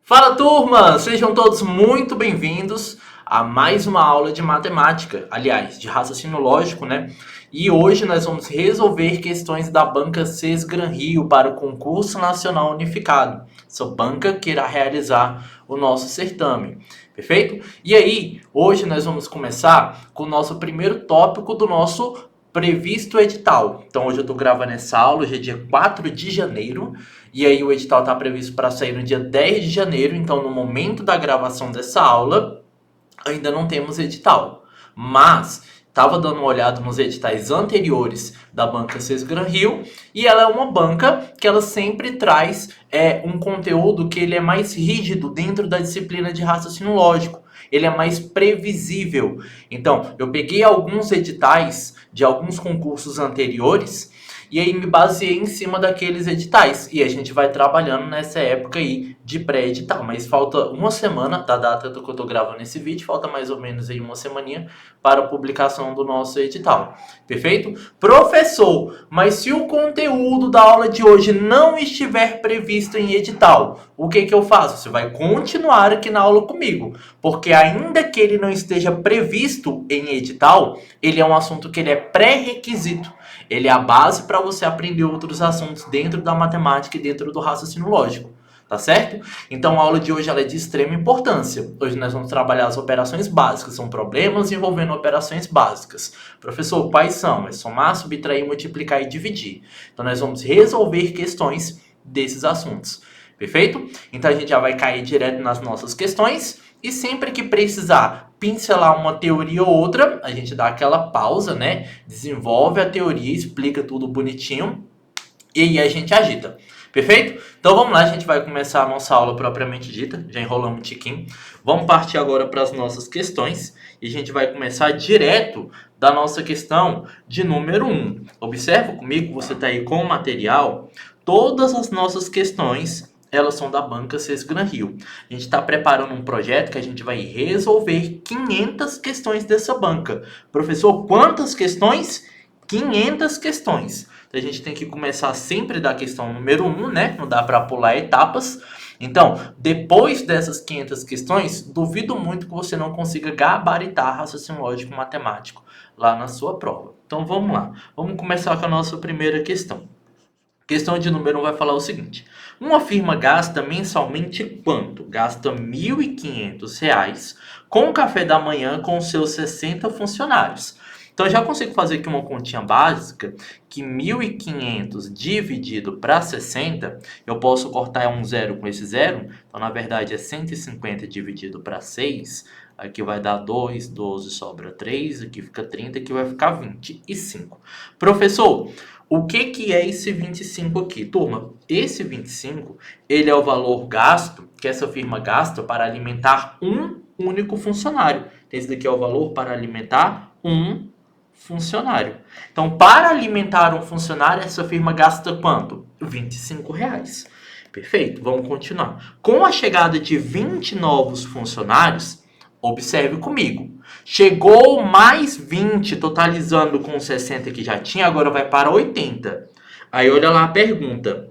Fala, turma! Sejam todos muito bem-vindos a mais uma aula de matemática, aliás, de raciocínio lógico, né? E hoje nós vamos resolver questões da banca Sesgran Rio para o Concurso Nacional Unificado. Essa banca que irá realizar o nosso certame, perfeito? E aí, hoje nós vamos começar com o nosso primeiro tópico do nosso previsto edital. Então hoje eu estou gravando essa aula, hoje é dia 4 de janeiro, e aí o edital está previsto para sair no dia 10 de janeiro, então no momento da gravação dessa aula, ainda não temos edital. Mas estava dando uma olhada nos editais anteriores da banca Sesgran Rio, e ela é uma banca que ela sempre traz um conteúdo que ele é mais rígido dentro da disciplina de raciocínio lógico. Ele é mais previsível. Então, eu peguei alguns editais de alguns concursos anteriores e aí me baseei em cima daqueles editais. E a gente vai trabalhando nessa época aí de pré-edital. Mas falta uma semana da data do que eu tô gravando esse vídeo. Falta mais ou menos aí uma semaninha para a publicação do nosso edital. Perfeito? Professor, mas se o conteúdo da aula de hoje não estiver previsto em edital, o que eu faço? Você vai continuar aqui na aula comigo. Porque ainda que ele não esteja previsto em edital, ele é um assunto que ele é pré-requisito. Ele é a base para você aprender outros assuntos dentro da matemática e dentro do raciocínio lógico, tá certo? Então a aula de hoje ela é de extrema importância. Hoje nós vamos trabalhar as operações básicas, são problemas envolvendo operações básicas. Professor, quais são? É somar, subtrair, multiplicar e dividir. Então nós vamos resolver questões desses assuntos, perfeito? Então a gente já vai cair direto nas nossas questões. E sempre que precisar pincelar uma teoria ou outra, a gente dá aquela pausa, né? Desenvolve a teoria, explica tudo bonitinho e aí a gente agita. Perfeito? Então vamos lá, a gente vai começar a nossa aula propriamente dita. Já enrolamos um tiquinho. Vamos partir agora para as nossas questões. E a gente vai começar direto da nossa questão de número 1. Observa comigo, você está aí com o material. Todas as nossas questões elas são da banca Sesgran Rio. A gente está preparando um projeto que a gente vai resolver 500 questões dessa banca. Professor, quantas questões? 500 questões. Então, a gente tem que começar sempre da questão número 1, né? Não dá para pular etapas. Então, depois dessas 500 questões, duvido muito que você não consiga gabaritar raciocínio lógico e matemático lá na sua prova. Então, vamos lá. Vamos começar com a nossa primeira questão. Questão de número 1 vai falar o seguinte. Uma firma gasta mensalmente quanto? Gasta R$ 1.500 com o café da manhã com seus 60 funcionários. Então, eu já consigo fazer aqui uma continha básica que 1.500 dividido para 60, eu posso cortar um zero com esse zero. Então, na verdade, é 150 dividido para 6. Aqui vai dar 2, 12 sobra 3, aqui fica 30, aqui vai ficar 25. Professor, o que é esse 25 aqui? Turma, esse 25, ele é o valor gasto que essa firma gasta para alimentar um único funcionário. Esse daqui é o valor para alimentar um funcionário. Então, para alimentar um funcionário, essa firma gasta quanto? R$ 25. Perfeito, vamos continuar. Com a chegada de 20 novos funcionários, observe comigo. Chegou mais 20, totalizando com 60 que já tinha, agora vai para 80. Aí olha lá a pergunta.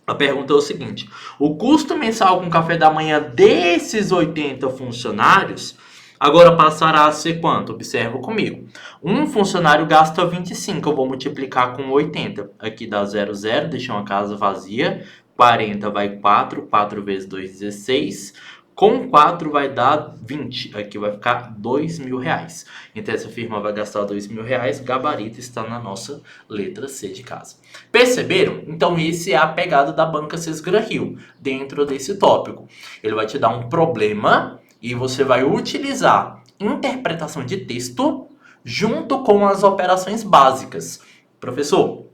A pergunta é o seguinte. O custo mensal com café da manhã desses 80 funcionários agora passará a ser quanto? Observa comigo. Um funcionário gasta 25, eu vou multiplicar com 80. Aqui dá 0, 0, deixa uma casa vazia. 40 vai 4, 4 vezes 2, 16. Com 4 vai dar 20. Aqui vai ficar R$ 2.000. Então essa firma vai gastar R$ 2.000. O gabarito está na nossa letra C de casa. Perceberam? Então esse é a pegada da banca Sesgran Rio dentro desse tópico. Ele vai te dar um problema e você vai utilizar interpretação de texto junto com as operações básicas. Professor,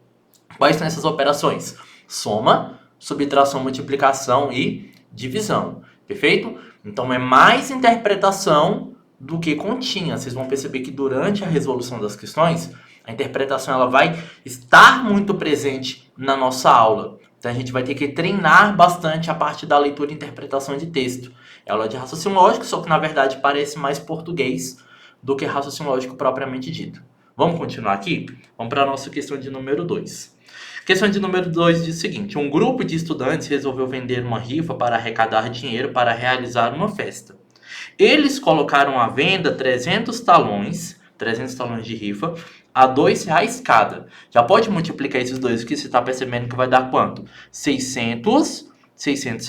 quais são essas operações? Soma, subtração, multiplicação e divisão. Perfeito? Então é mais interpretação do que continha. Vocês vão perceber que durante a resolução das questões, a interpretação ela vai estar muito presente na nossa aula. Então a gente vai ter que treinar bastante a parte da leitura e interpretação de texto. É aula de raciocínio lógico, só que na verdade parece mais português do que raciocínio lógico propriamente dito. Vamos continuar aqui? Vamos para a nossa questão de número 2. Questão de número 2 diz o seguinte: um grupo de estudantes resolveu vender uma rifa para arrecadar dinheiro para realizar uma festa. Eles colocaram à venda 300 talões de rifa, a R$ 2 cada. Já pode multiplicar esses dois aqui, você está percebendo que vai dar quanto? 600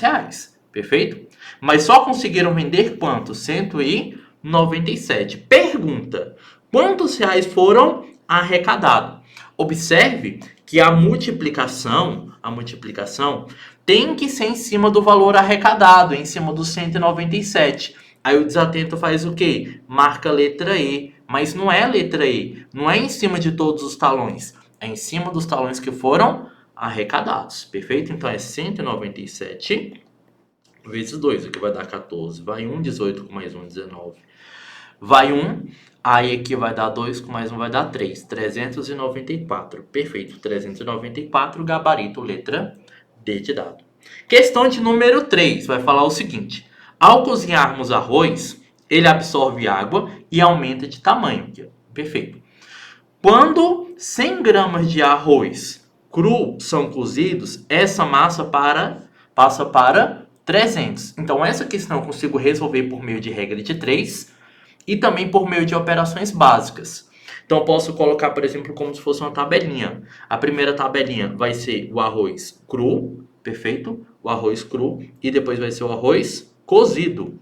reais, perfeito? Mas só conseguiram vender quanto? 197. Pergunta: quantos reais foram arrecadados? Observe que a multiplicação tem que ser em cima do valor arrecadado, em cima do 197. Aí o desatento faz o quê? Marca a letra E. Mas não é a letra E. Não é em cima de todos os talões. É em cima dos talões que foram arrecadados. Perfeito? Então é 197 vezes 2. Aqui vai dar 14. Vai 1, 18 com mais 1, 19. Vai 1. Aí aqui vai dar 2 com mais 1 vai dar 3. 394. Perfeito. 394, gabarito, letra D de dado. Questão de número 3. Vai falar o seguinte: ao cozinharmos arroz, ele absorve água e aumenta de tamanho. Aqui, perfeito. Quando 100 gramas de arroz cru são cozidos, essa massa passa para 300. Então, essa questão eu consigo resolver por meio de regra de 3 e também por meio de operações básicas. Então, eu posso colocar, por exemplo, como se fosse uma tabelinha. A primeira tabelinha vai ser o arroz cru, perfeito? O arroz cru. E depois vai ser o arroz cozido.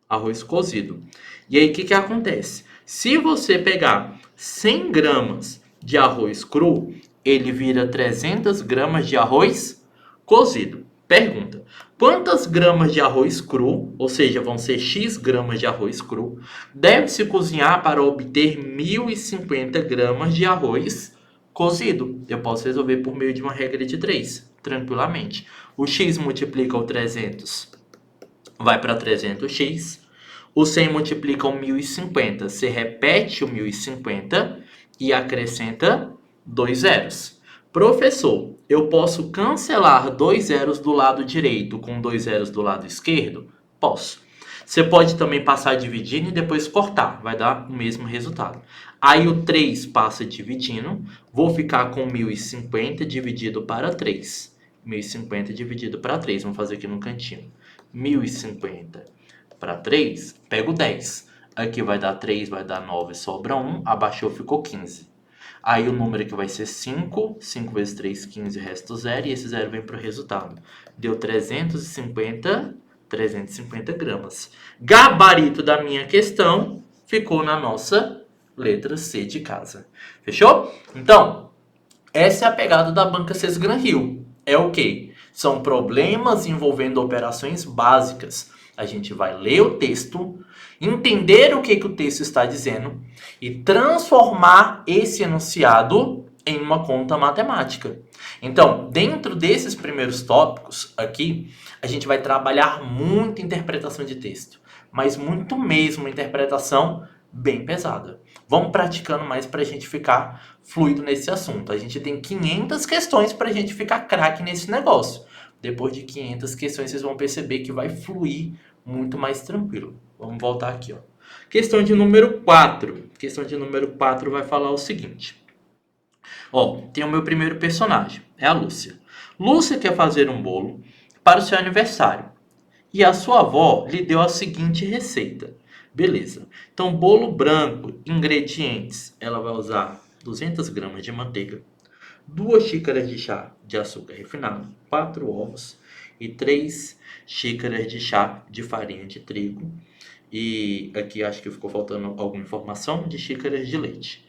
Arroz cozido. E aí, o que acontece? Se você pegar 100 gramas de arroz cru, ele vira 300 gramas de arroz cozido. Pergunta: quantas gramas de arroz cru, ou seja, vão ser X gramas de arroz cru, deve-se cozinhar para obter 1.050 gramas de arroz cozido? Eu posso resolver por meio de uma regra de 3, tranquilamente. O X multiplica o 300, vai para 300x. O 100 multiplica o 1.050. Você repete o 1.050 e acrescenta 2 zeros. Professor, eu posso cancelar 2 zeros do lado direito com 2 zeros do lado esquerdo? Posso. Você pode também passar dividindo e depois cortar. Vai dar o mesmo resultado. Aí o 3 passa dividindo. Vou ficar com 1.050 dividido para 3. 1.050 dividido para 3. Vamos fazer aqui no cantinho. 1.050 para 3, pego 10. Aqui vai dar 3, vai dar 9, sobra 1. Abaixou, ficou 15. Aí o número aqui vai ser 5. 5 vezes 3, 15, resta 0. E esse 0 vem para o resultado. Deu 350 gramas. Gabarito da minha questão ficou na nossa letra C de casa. Fechou? Então, essa é a pegada da banca Sesgran-Rio. É o quê? São problemas envolvendo operações básicas. A gente vai ler o texto, entender o que o texto está dizendo e transformar esse enunciado em uma conta matemática. Então, dentro desses primeiros tópicos aqui, a gente vai trabalhar muito interpretação de texto, mas muito mesmo interpretação bem pesada. Vamos praticando mais para a gente ficar fluido nesse assunto. A gente tem 500 questões para a gente ficar craque nesse negócio. Depois de 500 questões, vocês vão perceber que vai fluir muito mais tranquilo. Vamos voltar aqui, ó. Questão de número 4. Questão de número 4 vai falar o seguinte. Ó, tem o meu primeiro personagem, é a Lúcia. Lúcia quer fazer um bolo para o seu aniversário. E a sua avó lhe deu a seguinte receita. Beleza. Então, bolo branco, ingredientes. Ela vai usar 200 gramas de manteiga, 2 xícaras de chá de açúcar refinado, 4 ovos e 3 xícaras de chá de farinha de trigo. E aqui acho que ficou faltando alguma informação, de xícaras de leite.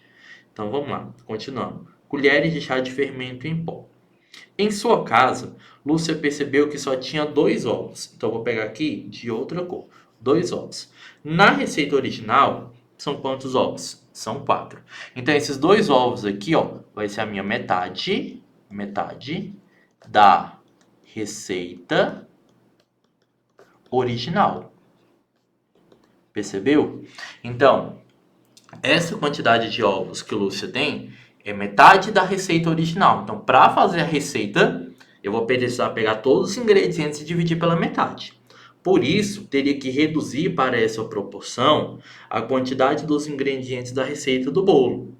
Então vamos lá, continuando. Colheres de chá de fermento em pó. Em sua casa, Lúcia percebeu que só tinha 2 ovos. Então eu vou pegar aqui de outra cor. 2 ovos. Na receita original, são quantos ovos? São 4. Então esses 2 ovos aqui, ó, vai ser a minha metade da receita original. Percebeu? Então, essa quantidade de ovos que Lúcia tem é metade da receita original. Então, para fazer a receita, eu vou precisar pegar todos os ingredientes e dividir pela metade. Por isso, teria que reduzir para essa proporção a quantidade dos ingredientes da receita do bolo.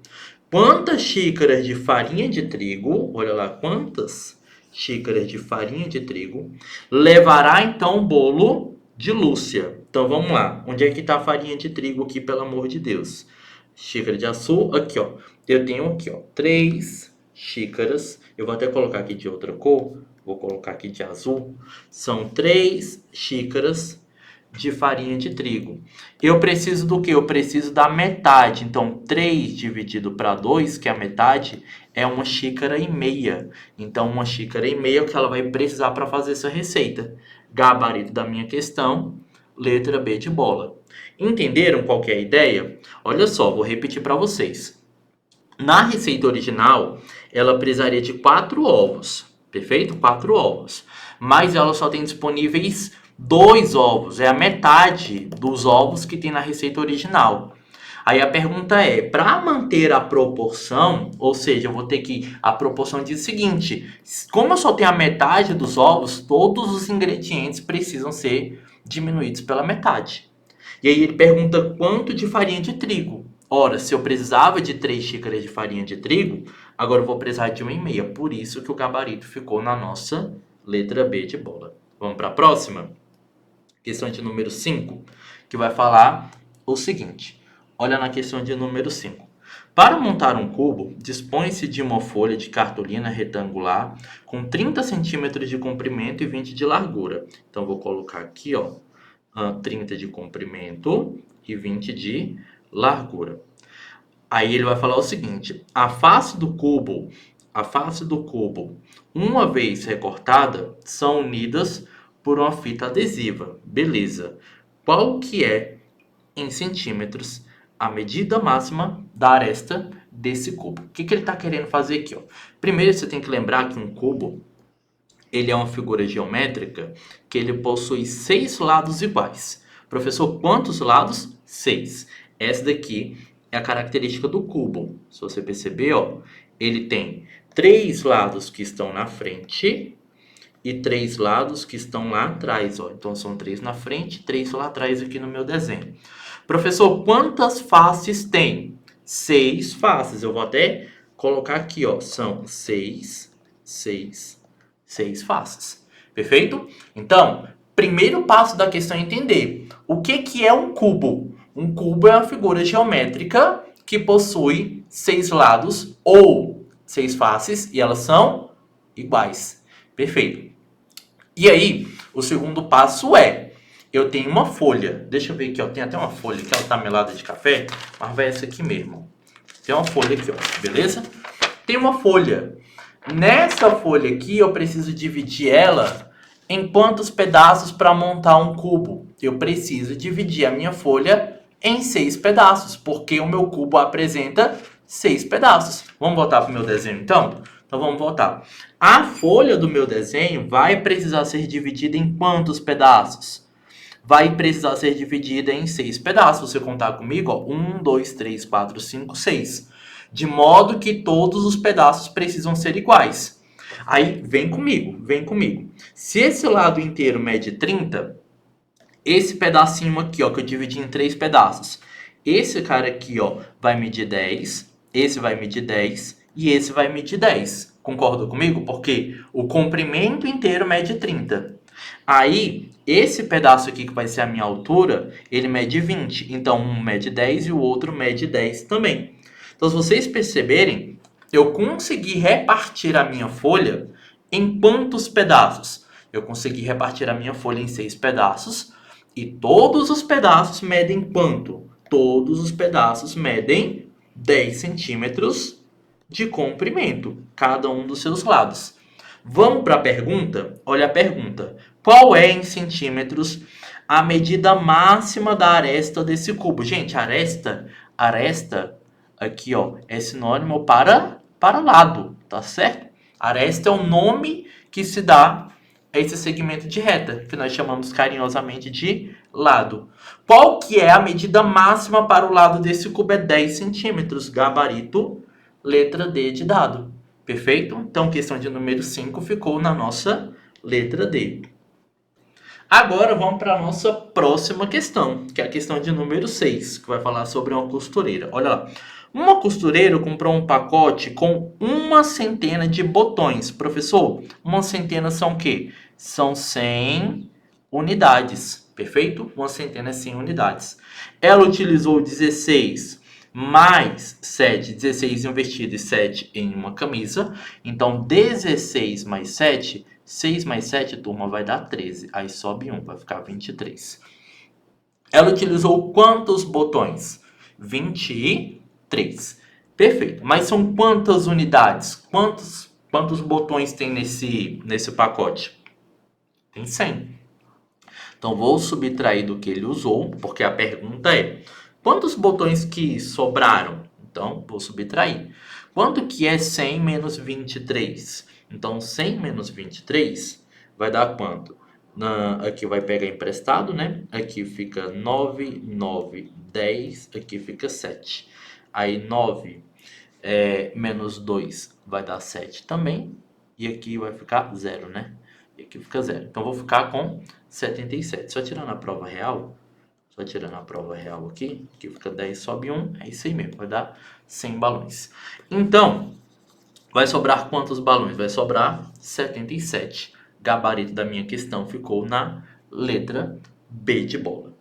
Quantas xícaras de farinha de trigo, olha lá, quantas xícaras de farinha de trigo levará então o bolo de Lúcia? Então vamos lá, onde é que está a farinha de trigo aqui, pelo amor de Deus? Xícara de açúcar, aqui ó, eu tenho aqui ó, 3 xícaras, eu vou até colocar aqui de outra cor, vou colocar aqui de azul, são 3 xícaras de farinha de trigo. Eu preciso do que? Eu preciso da metade. Então, 3 dividido para 2, que é a metade, é 1,5 xícaras. Então, 1,5 xícaras é o que ela vai precisar para fazer essa receita. Gabarito da minha questão, letra B de bola. Entenderam qual que é a ideia? Olha só, vou repetir para vocês. Na receita original, ela precisaria de 4 ovos, perfeito? 4 ovos. Mas ela só tem disponíveis 2 ovos, é a metade dos ovos que tem na receita original. Aí a pergunta é, para manter a proporção, ou seja, eu vou ter que, a proporção diz o seguinte, como eu só tenho a metade dos ovos, todos os ingredientes precisam ser diminuídos pela metade. E aí ele pergunta quanto de farinha de trigo. Ora, se eu precisava de 3 xícaras de farinha de trigo, agora eu vou precisar de 1,5. Por isso que o gabarito ficou na nossa letra B de bola. Vamos para a próxima? Questão de número 5, que vai falar o seguinte. Olha na questão de número 5. Para montar um cubo, dispõe-se de uma folha de cartolina retangular com 30 centímetros de comprimento e 20 de largura. Então, vou colocar aqui, ó, 30 de comprimento e 20 de largura. Aí ele vai falar o seguinte: a face do cubo, uma vez recortada, são unidas por uma fita adesiva. Beleza. Qual que é, em centímetros, a medida máxima da aresta desse cubo? O que ele está querendo fazer aqui? Ó? Primeiro, você tem que lembrar que um cubo ele é uma figura geométrica que ele possui 6 lados iguais. Professor, quantos lados? 6. Essa daqui é a característica do cubo. Se você perceber, ó, ele tem 3 lados que estão na frente e 3 lados que estão lá atrás. Ó. Então, são 3 na frente e 3 lá atrás aqui no meu desenho. Professor, quantas faces tem? 6 faces. Eu vou até colocar aqui, ó, são 6 faces. Perfeito? Então, primeiro passo da questão é entender o que é um cubo. Um cubo é uma figura geométrica que possui 6 lados ou 6 faces e elas são iguais. Perfeito. E aí, o segundo passo é, eu tenho uma folha. Deixa eu ver aqui, ó, tem até uma folha que ela tá melada de café, mas vai essa aqui mesmo. Tem uma folha aqui, ó, beleza? Tem uma folha. Nessa folha aqui, eu preciso dividir ela em quantos pedaços para montar um cubo? Eu preciso dividir a minha folha em 6 pedaços, porque o meu cubo apresenta 6 pedaços. Vamos voltar para o meu desenho, então? Então, vamos voltar. A folha do meu desenho vai precisar ser dividida em quantos pedaços? Vai precisar ser dividida em 6 pedaços. Se você contar comigo, ó, 1, 2, 3, 4, 5, 6. De modo que todos os pedaços precisam ser iguais. Aí, vem comigo. Se esse lado inteiro mede 30, esse pedacinho aqui, ó, que eu dividi em 3 pedaços, esse cara aqui, ó, vai medir 10, esse vai medir 10 e esse vai medir 10. Concorda comigo? Porque o comprimento inteiro mede 30. Aí, esse pedaço aqui que vai ser a minha altura, ele mede 20. Então, um mede 10 e o outro mede 10 também. Então, se vocês perceberem, eu consegui repartir a minha folha em quantos pedaços? Eu consegui repartir a minha folha em 6 pedaços e todos os pedaços medem quanto? Todos os pedaços medem 10 centímetros de comprimento, cada um dos seus lados. Vamos para a pergunta? Olha a pergunta. Qual é em centímetros a medida máxima da aresta desse cubo? Gente, aresta aqui, ó, é sinônimo para lado, tá certo? Aresta é o nome que se dá a esse segmento de reta, que nós chamamos carinhosamente de lado. Qual que é a medida máxima para o lado desse cubo? É 10 centímetros, gabarito, letra D de dado. Perfeito? Então, questão de número 5 ficou na nossa letra D. Agora vamos para a nossa próxima questão, que é a questão de número 6, que vai falar sobre uma costureira. Olha lá. Uma costureira comprou um pacote com 100 de botões. Professor, 100 são o quê? São 100 unidades, perfeito? 100 é 100 unidades. Ela utilizou 16 mais 7, 16 em um vestido e 7 em uma camisa. Então, 16 mais 7, 6 mais 7, turma, vai dar 13. Aí sobe 1, vai ficar 23. Ela utilizou quantos botões? 23. Perfeito. Mas são quantas unidades? Quantos botões tem nesse pacote? Tem 100. Então, vou subtrair do que ele usou, porque a pergunta é: quantos botões que sobraram? Então, vou subtrair. Quanto que é 100 menos 23? Então, 100 menos 23 vai dar quanto? Aqui vai pegar emprestado, né? Aqui fica 9, 9, 10. Aqui fica 7. Aí, 9 menos 2 vai dar 7 também. E aqui vai ficar 0, né? E aqui fica 0. Então, vou ficar com 77. Só tirando a prova real. Só tirando a prova real aqui. Aqui fica 10, sobe 1. É isso aí mesmo. Vai dar 100 balões. Então, vai sobrar quantos balões? Vai sobrar 77. Gabarito da minha questão ficou na letra B de bola.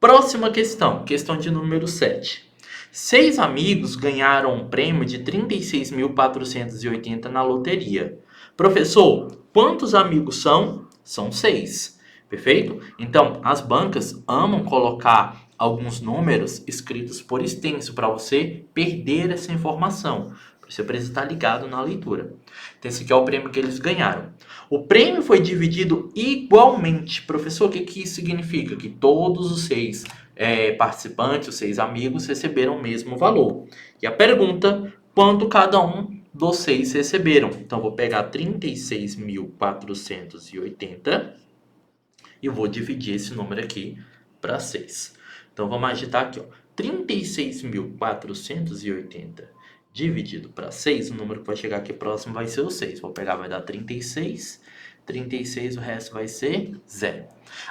Próxima questão. Questão de número 7. 6 amigos ganharam um prêmio de 36.480 na loteria. Professor, quantos amigos são? São 6. Perfeito? Então, as bancas amam colocar alguns números escritos por extenso para você perder essa informação. Você precisa estar ligado na leitura. Então, esse aqui é o prêmio que eles ganharam. O prêmio foi dividido igualmente. Professor, o que isso significa? Que todos os 6 participantes, os 6 amigos, receberam o mesmo valor. E a pergunta, quanto cada um dos 6 receberam? Então, vou pegar 36.480 e vou dividir esse número aqui para 6. Então, vamos agitar aqui, ó. 36.480 dividido para 6, o número que vai chegar aqui próximo vai ser o 6. Vou pegar, vai dar 36. 36, o resto vai ser 0.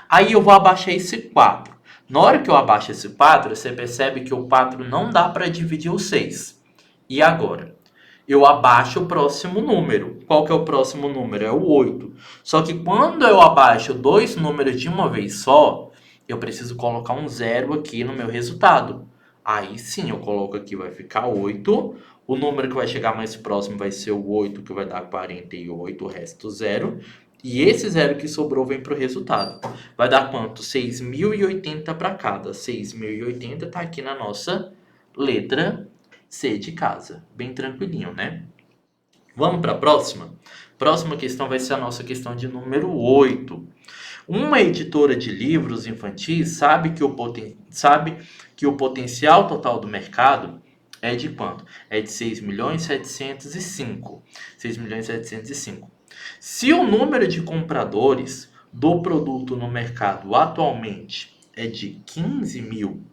Aí eu vou abaixar esse 4. Na hora que eu abaixo esse 4, você percebe que o 4 não dá para dividir o 6. E agora? Eu abaixo o próximo número. Qual que é o próximo número? É o 8. Só que quando eu abaixo 2 números de uma vez só, eu preciso colocar um 0 aqui no meu resultado. Aí sim, eu coloco aqui, vai ficar 8. O número que vai chegar mais próximo vai ser o 8, que vai dar 48, o resto 0. E esse 0 que sobrou vem para o resultado. Vai dar quanto? 6.080 para cada. 6.080 está aqui na nossa letra C de casa. Bem tranquilinho, né? Vamos para a próxima? Próxima questão vai ser a nossa questão de número 8. Uma editora de livros infantis sabe que o potencial total do mercado é de quanto? É de 6.705. 6.705. Se o número de compradores do produto no mercado atualmente é de 15 mil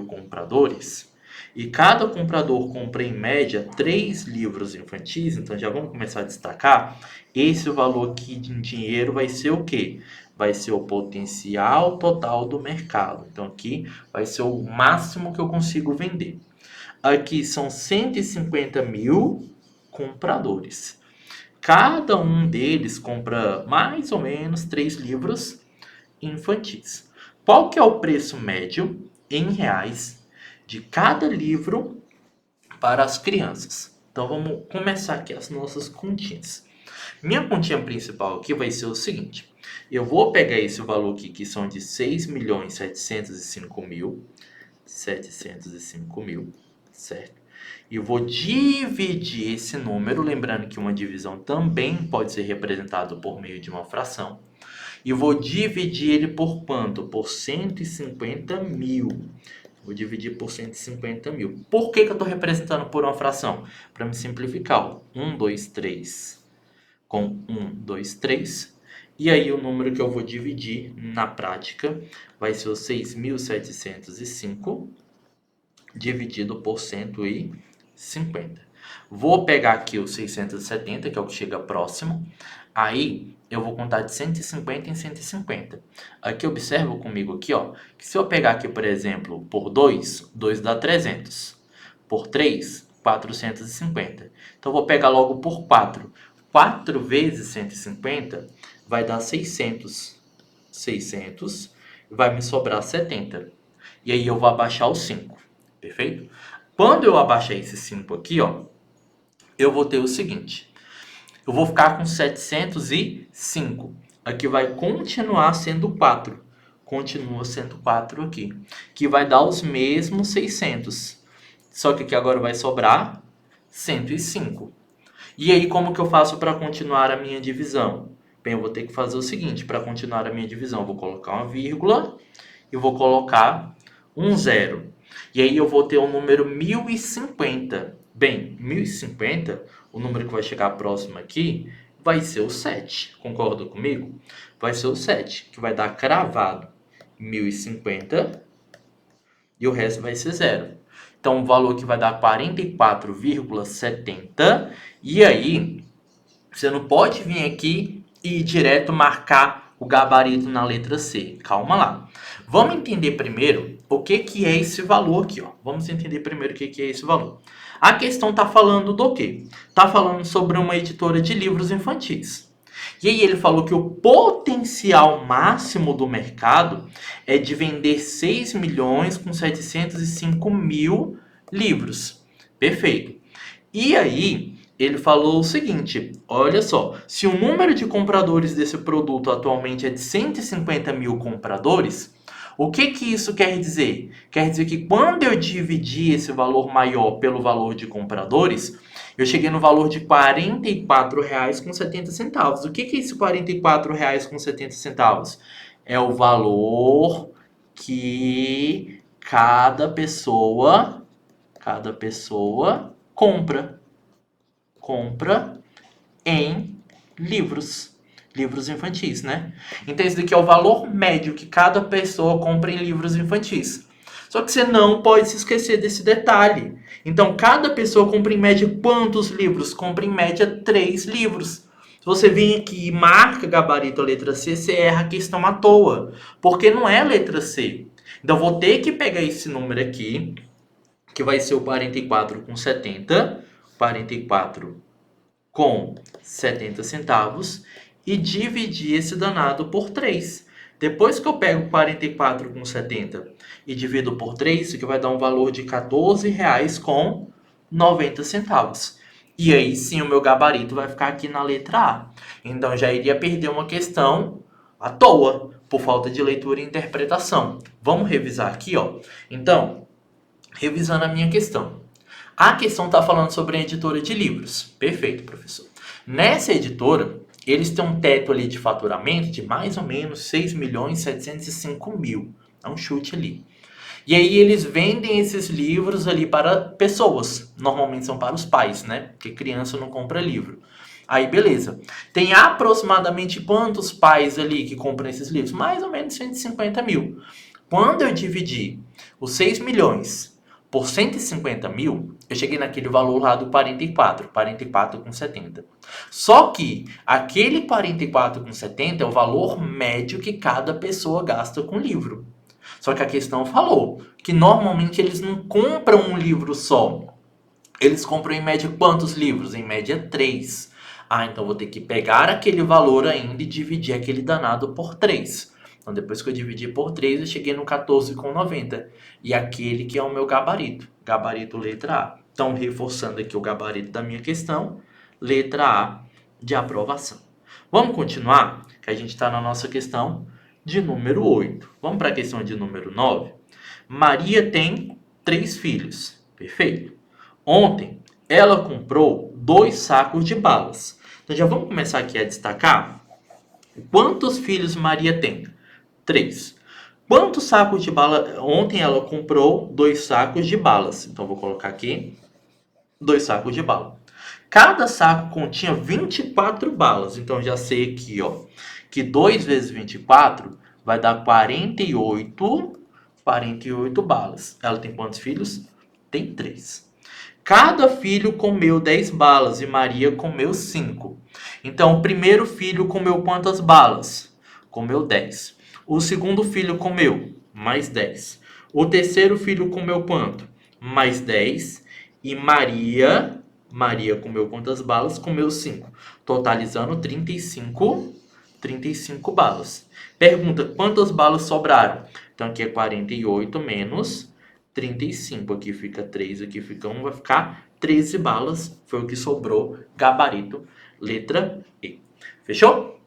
compradores, e cada comprador compra em média 3 livros infantis, então já vamos começar a destacar, esse valor aqui em dinheiro vai ser o quê? Vai ser o potencial total do mercado. Então aqui vai ser o máximo que eu consigo vender. Aqui são 150 mil compradores. Cada um deles compra mais ou menos 3 livros infantis. Qual que é o preço médio em reais de cada livro para as crianças? Então vamos começar aqui as nossas continhas. Minha continha principal aqui vai ser o seguinte. Eu vou pegar esse valor aqui, que são de 6.705.000, certo? E vou dividir esse número, lembrando que uma divisão também pode ser representada por meio de uma fração. E vou dividir ele por quanto? Por 150 mil. Vou dividir por 150 mil. Por que eu estou representando por uma fração? Para me simplificar. 1, 2, 3 com 1, 2, 3. E aí o número que eu vou dividir na prática vai ser o 6.705 dividido por 150. Vou pegar aqui o 670, que é o que chega próximo. Aí eu vou contar de 150 em 150. Aqui observa comigo aqui, ó, que se eu pegar aqui, por exemplo, por 2, 2 dá 300. por 3, 450. Então, eu vou pegar logo por 4. 4 vezes 150 vai dar 600. 600, vai me sobrar 70. E aí eu vou abaixar o 5, perfeito? Quando eu abaixar esse 5 aqui, ó, eu vou ter o seguinte. Eu vou ficar com 705. Aqui vai continuar sendo 4. Continua sendo 4 aqui. Que vai dar os mesmos 600. Só que aqui agora vai sobrar 105. E aí, como que eu faço para continuar a minha divisão? Bem, eu vou ter que fazer o seguinte. Para continuar a minha divisão, eu vou colocar uma vírgula e vou colocar um zero. E aí eu vou ter o número 1050. Bem, 1050, o número que vai chegar próximo aqui, vai ser o 7. Concorda comigo? Vai ser o 7, que vai dar cravado 1050 e o resto vai ser zero. Então, o valor que vai dar 44,70. E aí, você não pode vir aqui e direto marcar o gabarito na letra C. Calma lá. Vamos entender primeiro o que é esse valor aqui, ó. Vamos entender primeiro o que é esse valor. A questão está falando do quê? Está falando sobre uma editora de livros infantis. E aí ele falou que o potencial máximo do mercado é de vender 6.705.000 livros. Perfeito. E aí ele falou o seguinte, olha só, se o número de compradores desse produto atualmente é de 150 mil compradores, o que isso quer dizer? Quer dizer que quando eu dividi esse valor maior pelo valor de compradores, eu cheguei no valor de R$ 44,70. O que é esse R$ 44,70? É o valor que cada pessoa compra em livros infantis, né? Então, esse daqui é o valor médio que cada pessoa compra em livros infantis. Só que você não pode se esquecer desse detalhe. Então, cada pessoa compra em média quantos livros? Compra em média 3 livros. Se você vir aqui e marca gabarito a letra C, você erra a questão à toa. Porque não é a letra C. Então, eu vou ter que pegar esse número aqui, que vai ser o 44,70. 44 com 70 centavos e dividir esse danado por 3. Depois que eu pego 44,70 e divido por 3, isso aqui vai dar um valor de R$ 14,90. E aí sim o meu gabarito vai ficar aqui na letra A. Então já iria perder uma questão à toa, por falta de leitura e interpretação. Vamos revisar aqui, ó. Então, revisando a minha questão. A questão está falando sobre a editora de livros. Perfeito, professor. Nessa editora, eles têm um teto ali de faturamento de mais ou menos 6.705.000. É um chute ali. E aí eles vendem esses livros ali para pessoas. Normalmente são para os pais, né? Porque criança não compra livro. Aí, beleza. Tem aproximadamente quantos pais ali que compram esses livros? Mais ou menos 150 mil. Quando eu dividi os 6 milhões por 150 mil, eu cheguei naquele valor lá do 44,70. Só que aquele 44,70 é o valor médio que cada pessoa gasta com livro. Só que a questão falou que normalmente eles não compram um livro só. Eles compram em média quantos livros? Em média 3. Então vou ter que pegar aquele valor ainda e dividir aquele danado por 3. Então, depois que eu dividi por 3, eu cheguei no 14,90. E aquele que é o meu gabarito. Gabarito letra A. Então, reforçando aqui o gabarito da minha questão. Letra A de aprovação. Vamos continuar? Que a gente está na nossa questão de número 8. Vamos para a questão de número 9. Maria tem 3 filhos. Perfeito. Ontem, ela comprou 2 sacos de balas. Então, já vamos começar aqui a destacar quantos filhos Maria tem. 3. Quantos sacos de bala? Ontem ela comprou 2 sacos de balas. Então, vou colocar aqui 2 sacos de bala. Cada saco continha 24 balas. Então, já sei aqui, ó, que 2 vezes 24 vai dar 48 balas. Ela tem quantos filhos? Tem 3. Cada filho comeu 10 balas e Maria comeu 5. Então, o primeiro filho comeu quantas balas? Comeu 10. O segundo filho comeu mais 10. O terceiro filho comeu quanto? Mais 10. E Maria comeu quantas balas? Comeu 5, totalizando 35 balas. Pergunta, quantas balas sobraram? Então aqui é 48 menos 35. Aqui fica 3, aqui fica 1, vai ficar 13 balas. Foi o que sobrou, gabarito, letra E. Fechou?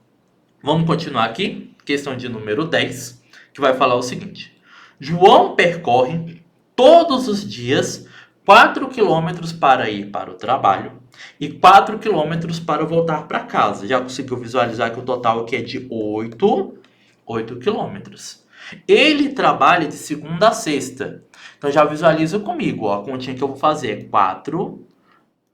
Vamos continuar aqui, questão de número 10, que vai falar o seguinte. João percorre todos os dias 4 quilômetros para ir para o trabalho e 4 quilômetros para voltar para casa. Já conseguiu visualizar que o total aqui é de 8 quilômetros. Ele trabalha de segunda a sexta. Então já visualiza comigo, ó, a continha que eu vou fazer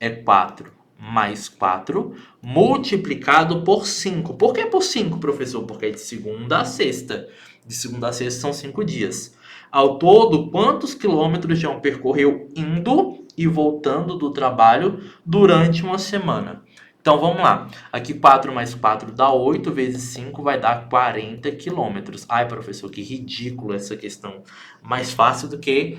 é 4 mais 4 multiplicado por 5. Por que por 5, professor? Porque é de segunda a sexta. De segunda a sexta são 5 dias. Ao todo, quantos quilômetros João percorreu indo e voltando do trabalho durante uma semana? Então vamos lá. Aqui 4 mais 4 dá 8, vezes 5 vai dar 40 quilômetros. Ai, professor, que ridículo essa questão. Mais fácil do que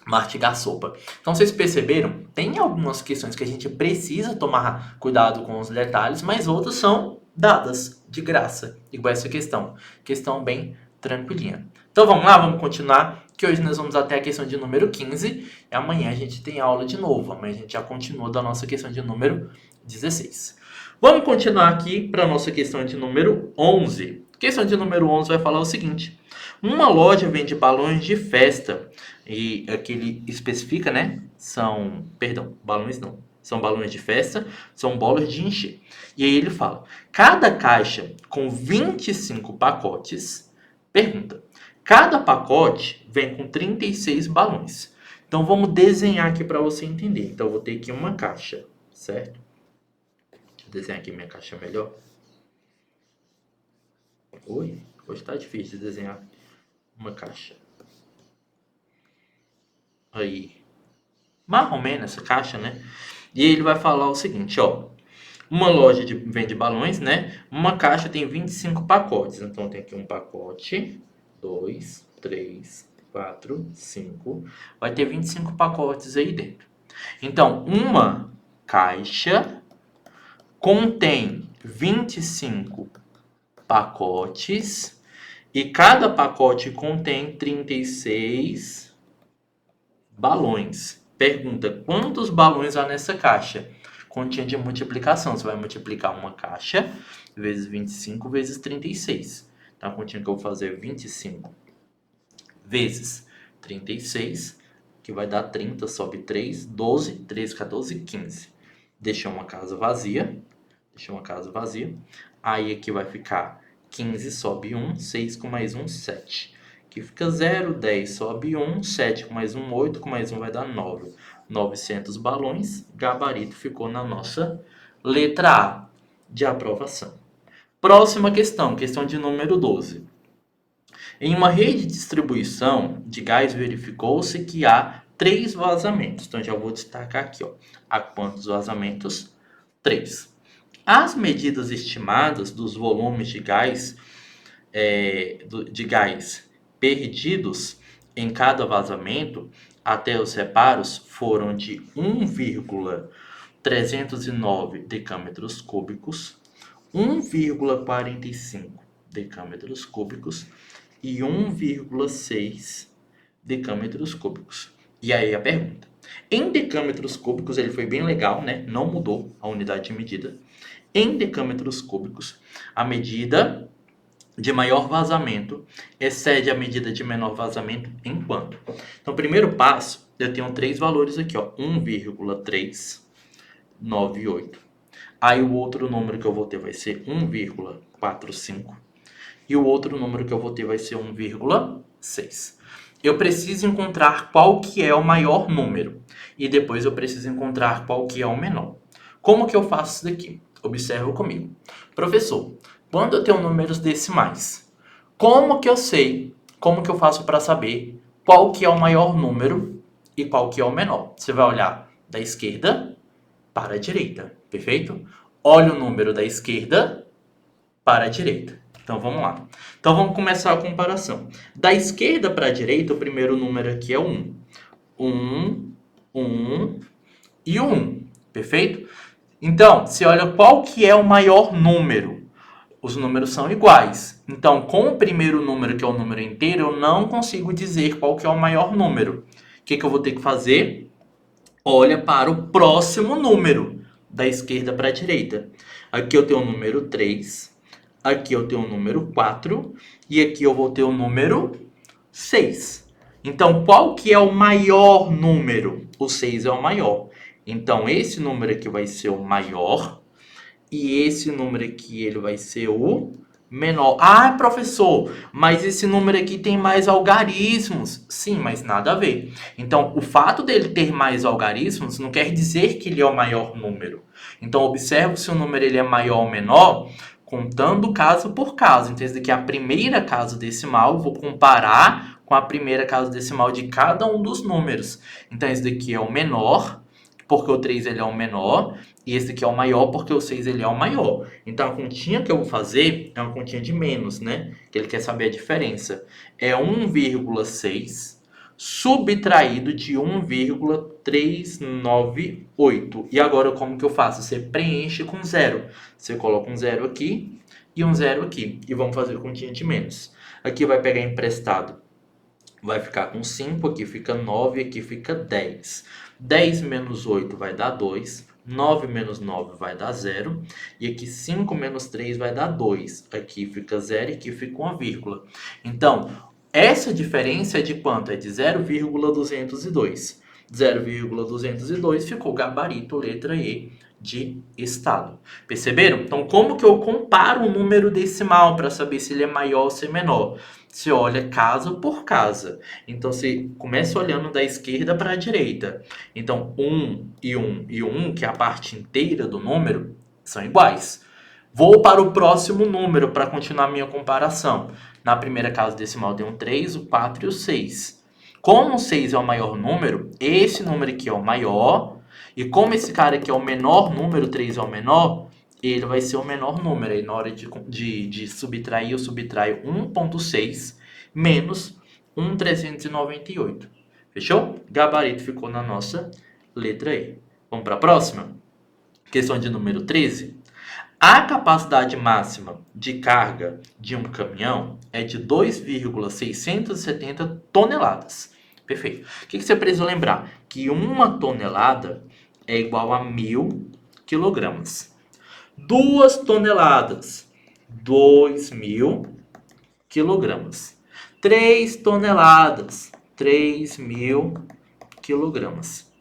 mastigar sopa. Então vocês perceberam? Tem algumas questões que a gente precisa tomar cuidado com os detalhes, mas outras são dadas de graça. Igual essa questão. Questão bem tranquilinha. Então vamos lá, vamos continuar, que hoje nós vamos até a questão de número 15 e amanhã a gente tem aula de novo. Amanhã a gente já continua da nossa questão de número 16. Vamos continuar aqui para a nossa questão de número 11. Questão de número 11 vai falar o seguinte. Uma loja vende balões de festa e aqui ele especifica, né? Balões não. São balões de festa, são bolas de encher. E aí ele fala, cada caixa com 25 pacotes, pergunta, cada pacote vem com 36 balões. Então vamos desenhar aqui para você entender. Então eu vou ter aqui uma caixa, certo? Deixa eu desenhar aqui minha caixa melhor. Oi, hoje tá difícil de desenhar uma caixa. Aí, mais ou menos essa caixa, né? E aí ele vai falar o seguinte, ó. Uma loja vende balões, né? Uma caixa tem 25 pacotes. Então tem aqui um pacote, 2, 3, 4, 5. Vai ter 25 pacotes aí dentro. Então, uma caixa contém 25 pacotes e cada pacote contém 36 balões. Pergunta, quantos balões há nessa caixa? Continha de multiplicação. Você vai multiplicar uma caixa vezes 25 vezes 36. Então, a continha que eu vou fazer é 25 vezes 36, que vai dar 30, sobe 3, 12, 13, 14, 15. Deixa uma casa vazia. Aí aqui vai ficar 15, sobe 1, 6 com mais 1, 7. Aqui fica 0, 10, sobe 1, 7 com mais 1, 8, com mais 1 vai dar 9. 900 balões, gabarito ficou na nossa letra A de aprovação. Próxima questão, questão de número 12. Em uma rede de distribuição de gás, verificou-se que há 3 vazamentos. Então, já vou destacar aqui, ó. Há quantos vazamentos? 3. As medidas estimadas dos volumes de gás, perdidos em cada vazamento até os reparos foram de 1,309 decâmetros cúbicos, 1,45 decâmetros cúbicos e 1,6 decâmetros cúbicos. E aí a pergunta. Em decâmetros cúbicos, ele foi bem legal, né? Não mudou a unidade de medida. Em decâmetros cúbicos, a medida de maior vazamento excede a medida de menor vazamento em quanto? Então, primeiro passo, eu tenho 3 valores aqui, ó, 1,398. Aí o outro número que eu vou ter vai ser 1,45. E o outro número que eu vou ter vai ser 1,6. Eu preciso encontrar qual que é o maior número. E depois eu preciso encontrar qual que é o menor. Como que eu faço isso daqui? Observa comigo. Professor, quando eu tenho números decimais, como que eu faço para saber qual que é o maior número e qual que é o menor? Você vai olhar da esquerda para a direita, perfeito? Olha o número da esquerda para a direita. Então vamos lá. Então vamos começar a comparação. Da esquerda para a direita, o primeiro número aqui é 1. 1, 1 e 1, perfeito? Então, você olha qual que é o maior número. Os números são iguais. Então, com o primeiro número, que é o número inteiro, eu não consigo dizer qual que é o maior número. O que eu vou ter que fazer? Olha para o próximo número, da esquerda para a direita. Aqui eu tenho o número 3, aqui eu tenho o número 4 e aqui eu vou ter o número 6. Então, qual que é o maior número? O 6 é o maior. Então, esse número aqui vai ser o maior e esse número aqui ele vai ser o menor. Ah, professor, mas esse número aqui tem mais algarismos. Sim, mas nada a ver. Então, o fato dele ter mais algarismos não quer dizer que ele é o maior número. Então, observe se o número ele é maior ou menor, contando caso por caso. Então, esse daqui é a primeira casa decimal, vou comparar com a primeira casa decimal de cada um dos números. Então, esse daqui é o menor, porque o 3 ele é o menor, e esse aqui é o maior porque o 6 ele é o maior. Então, a continha que eu vou fazer é uma continha de menos, né? Que ele quer saber a diferença. É 1,6 subtraído de 1,398. E agora, como que eu faço? Você preenche com zero. Você coloca um zero aqui e um zero aqui. E vamos fazer continha de menos. Aqui vai pegar emprestado. Vai ficar com 5, aqui fica 9, aqui fica 10. 10 menos 8 vai dar 2. 9 menos 9 vai dar 0. E aqui 5 menos 3 vai dar 2. Aqui fica 0 e aqui fica uma vírgula. Então, essa diferença é de quanto? É de 0,202. 0,202 ficou gabarito, letra E, de estado. Perceberam? Então, como que eu comparo um número decimal para saber se ele é maior ou se é menor? Você olha casa por casa. Então, você começa olhando da esquerda para a direita. Então, 1 e 1 e 1, que é a parte inteira do número, são iguais. Vou para o próximo número para continuar a minha comparação. Na primeira casa decimal tem um 3, o 4 e o 6. Como o 6 é o maior número, esse número aqui é o maior. E como esse cara aqui é o menor número, 3 é o menor, ele vai ser o menor número. Aí na hora de subtrair, eu subtraio 1,6 menos 1,398. Fechou? Gabarito ficou na nossa letra E. Vamos para a próxima? Questão de número 13. A capacidade máxima de carga de um caminhão é de 2,670 toneladas. Perfeito. O que você precisa lembrar? Que uma tonelada é igual a 1.000 quilogramas. 2 toneladas, 2.000 quilogramas. 3 toneladas, 3.000 quilogramas.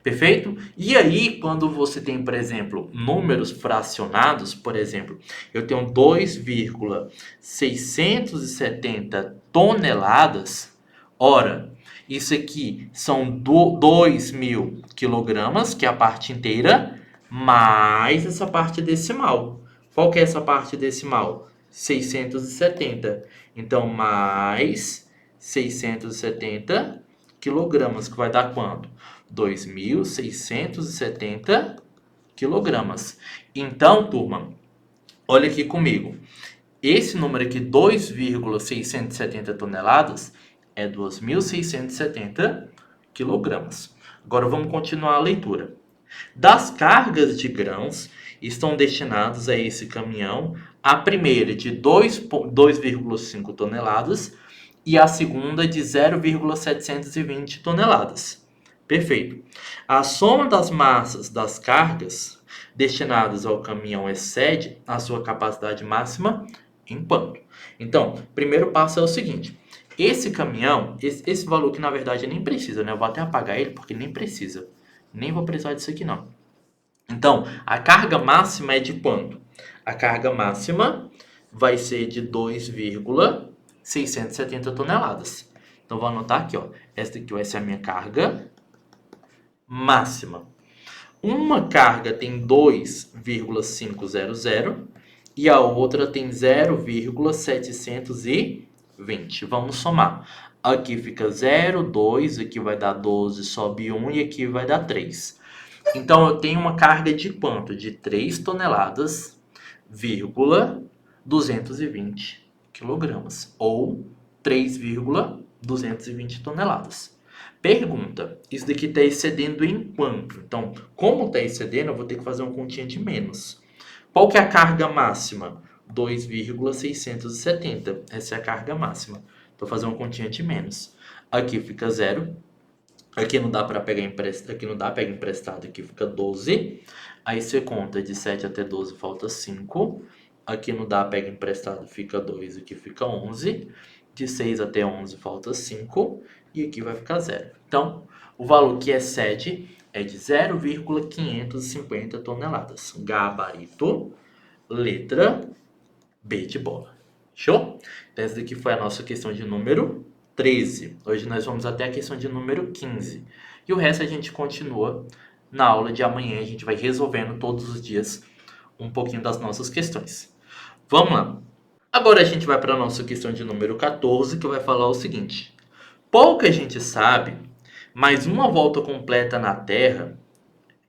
Perfeito? E aí, quando você tem, por exemplo, números fracionados, por exemplo, eu tenho 2,670 toneladas, ora, isso aqui são 2.000 quilogramas, que é a parte inteira, mais essa parte decimal. Qual que é essa parte decimal? 670. Então, mais 670 quilogramas, que vai dar quanto? 2.670 quilogramas. Então, turma, olha aqui comigo. Esse número aqui, 2,670 toneladas, é 2.670 quilogramas. Agora vamos continuar a leitura. Das cargas de grãos estão destinadas a esse caminhão a primeira de 2,5 toneladas e a segunda de 0,720 toneladas. Perfeito. A soma das massas das cargas destinadas ao caminhão excede a sua capacidade máxima em quanto? Então, o primeiro passo é o seguinte. Esse caminhão, esse valor que na verdade nem precisa, né? Eu vou até apagar ele porque nem precisa. Nem vou precisar disso aqui não. Então, a carga máxima é de quanto? A carga máxima vai ser de 2,670 toneladas. Então, vou anotar aqui, ó. Essa aqui vai ser a minha carga máxima. Uma carga tem 2,500 e a outra tem 0,720. Vamos somar. Aqui fica 0, 2, aqui vai dar 12, sobe 1 e aqui vai dar 3. Então, eu tenho uma carga de quanto? De 3 toneladas, 220 quilogramas. Ou 3,220 toneladas. Pergunta, isso daqui está excedendo em quanto? Então, como está excedendo, eu vou ter que fazer uma continha de menos. Qual que é a carga máxima? 2,670. Essa é a carga máxima. Vou fazer uma continha de menos. Aqui fica 0. Aqui não dá para pegar emprestado. Aqui não dá, pega emprestado. Aqui fica 12. Aí você conta de 7 até 12, falta 5. Aqui não dá, pega emprestado, fica 2. Aqui fica 11. De 6 até 11, falta 5. E aqui vai ficar 0. Então, o valor que excede é de 0,550 toneladas. Gabarito, letra B de bola. Show? Então, essa daqui foi a nossa questão de número 13. Hoje nós vamos até a questão de número 15. E o resto a gente continua na aula de amanhã. A gente vai resolvendo todos os dias um pouquinho das nossas questões. Vamos lá. Agora a gente vai para a nossa questão de número 14, que vai falar o seguinte. Pouca gente sabe, mas uma volta completa na Terra,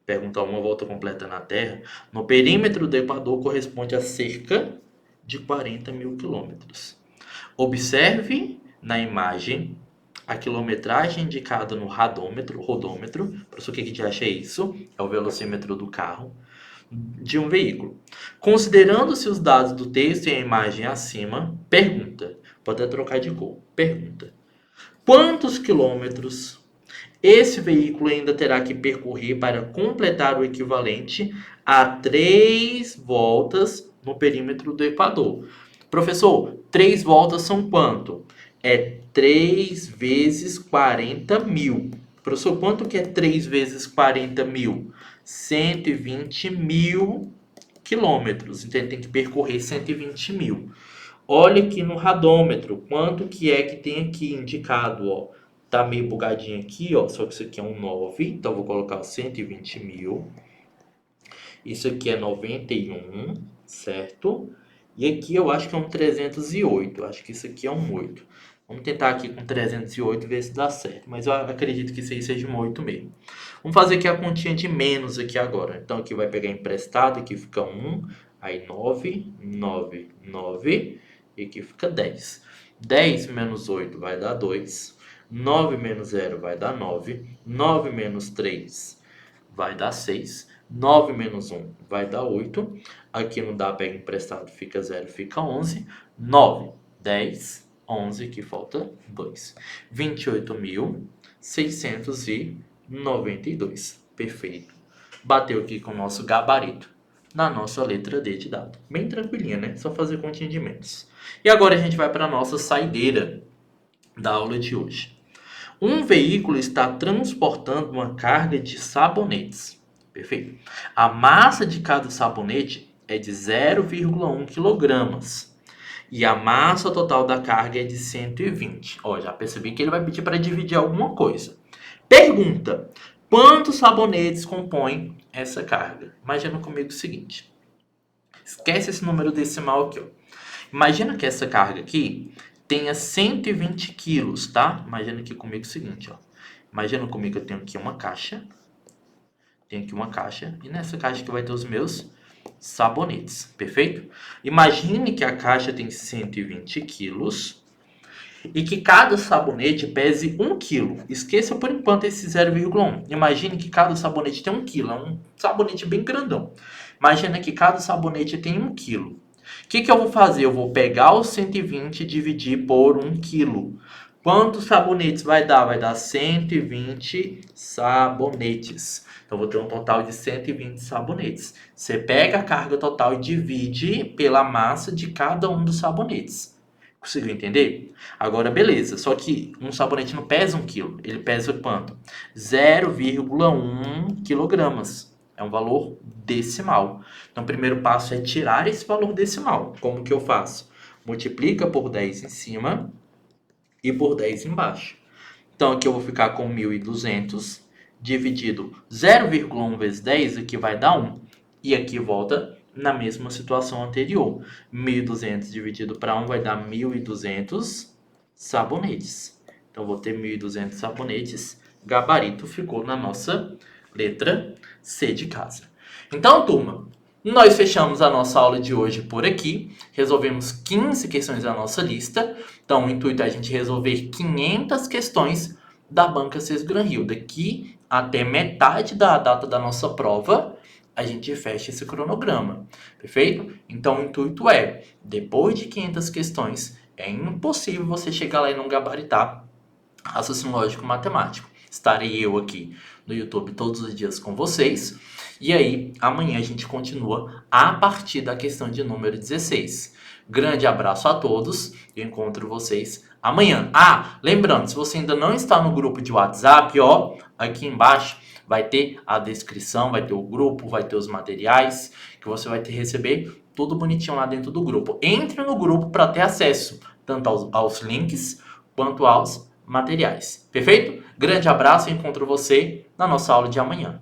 perguntar uma volta completa na Terra, no perímetro do Equador corresponde a cerca de 40 mil quilômetros. Observe na imagem a quilometragem indicada no rodômetro, professor, o que a gente acha isso? É o velocímetro do carro, de um veículo. Considerando-se os dados do texto e a imagem acima, pergunta, pode até trocar de cor, pergunta, quantos quilômetros esse veículo ainda terá que percorrer para completar o equivalente a 3 voltas no perímetro do Equador? Professor, 3 voltas são quanto? É 3 vezes 40 mil. Professor, quanto que é 3 vezes 40 mil? 120 mil quilômetros. Então, ele tem que percorrer 120 mil. Olha aqui no radômetro, quanto que é que tem aqui indicado, ó. Tá meio bugadinho aqui, ó, só que isso aqui é um 9, então vou colocar 120 mil. Isso aqui é 91, certo? E aqui eu acho que é um 308, acho que isso aqui é um 8. Vamos tentar aqui com 308 ver se dá certo, mas eu acredito que isso aí seja um 8 mesmo. Vamos fazer aqui a continha de menos aqui agora. Então aqui vai pegar emprestado, aqui fica 1, aí 9, 9, 9, e aqui fica 10. 10 menos 8 vai dar 2. 9 menos 0 vai dar 9. 9 menos 3 vai dar 6. 9 menos 1 vai dar 8. Aqui não dá, pega emprestado, fica 0, fica 11. 9, 10, 11, aqui falta 2. 28.692. Perfeito. Bateu aqui com o nosso gabarito na nossa letra D de dado. Bem tranquilinha, né? Só fazer continha de menos. E agora a gente vai para a nossa saideira da aula de hoje. Um veículo está transportando uma carga de sabonetes. Perfeito. A massa de cada sabonete é de 0,1 kg. E a massa total da carga é de 120. Ó, já percebi que ele vai pedir para dividir alguma coisa. Pergunta: quantos sabonetes compõem essa carga? Imagina comigo o seguinte. Esquece esse número decimal aqui, ó. Imagina que essa carga aqui tenha 120 quilos, tá? Imagina aqui comigo o seguinte, ó. Imagina comigo que eu tenho aqui uma caixa. Tenho aqui uma caixa. E nessa caixa aqui vai ter os meus sabonetes, perfeito? Imagine que a caixa tem 120 quilos e que cada sabonete pese 1 quilo. Esqueça por enquanto esse 0,1. Imagine que cada sabonete tem 1 quilo. É um sabonete bem grandão. Imagina que cada sabonete tem 1 quilo. O que eu vou fazer? Eu vou pegar os 120 e dividir por 1 quilo. Quantos sabonetes vai dar? Vai dar 120 sabonetes. Então, eu vou ter um total de 120 sabonetes. Você pega a carga total e divide pela massa de cada um dos sabonetes. Conseguiu entender? Agora, beleza. Só que um sabonete não pesa 1 quilo. Ele pesa quanto? 0,1 quilogramas. É um valor decimal. Então, o primeiro passo é tirar esse valor decimal. Como que eu faço? Multiplica por 10 em cima e por 10 embaixo. Então, aqui eu vou ficar com 1.200 dividido 0,1 vezes 10, aqui vai dar 1. E aqui volta na mesma situação anterior. 1.200 dividido para 1 vai dar 1.200 sabonetes. Então, vou ter 1.200 sabonetes. Gabarito ficou na nossa letra C de casa. Então, turma, nós fechamos a nossa aula de hoje por aqui. Resolvemos 15 questões da nossa lista. Então, o intuito é a gente resolver 500 questões da banca CES Gran Rio. Daqui até metade da data da nossa prova, a gente fecha esse cronograma, perfeito? Então o intuito é, depois de 500 questões, é impossível você chegar lá e não gabaritar raciocínio lógico matemático. Estarei eu aqui no YouTube todos os dias com vocês. E aí, amanhã a gente continua a partir da questão de número 16. Grande abraço a todos. Eu encontro vocês amanhã. Ah, lembrando, se você ainda não está no grupo de WhatsApp, ó, aqui embaixo vai ter a descrição, vai ter o grupo, vai ter os materiais que você vai ter receber tudo bonitinho lá dentro do grupo. Entre no grupo para ter acesso tanto aos links quanto aos materiais. Perfeito? Grande abraço e encontro você na nossa aula de amanhã.